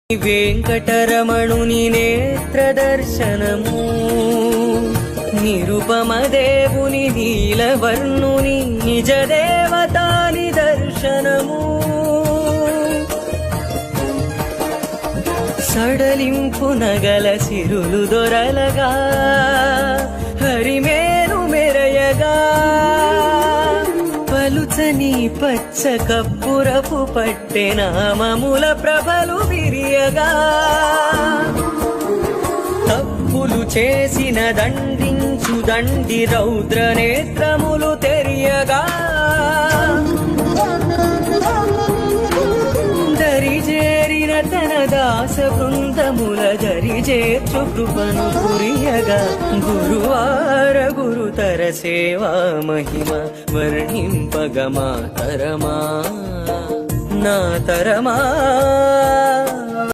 వెంకటరమణుని నేత్రదర్శనము, నిరుపమ దేవుని నీలవర్ణుని నిజ దేవతాని దర్శనము, సడలింపు నగల సిరులు దొరలగా హరిమేను మెరయగా, పలుచని పచ్చ కప్పురపు పట్టె నామముల ప్రభలు విరియగా, తప్పులు చేసిన దండించు దండి రౌద్ర నేత్రములు తెరియగా, దరిజేరిన తన దాస బృందముల దరిజేర్చు కృపను కురియగా, గురువార గురుతర సేవా మహిమ వర్ణింపగమా తరమా నా తరమా.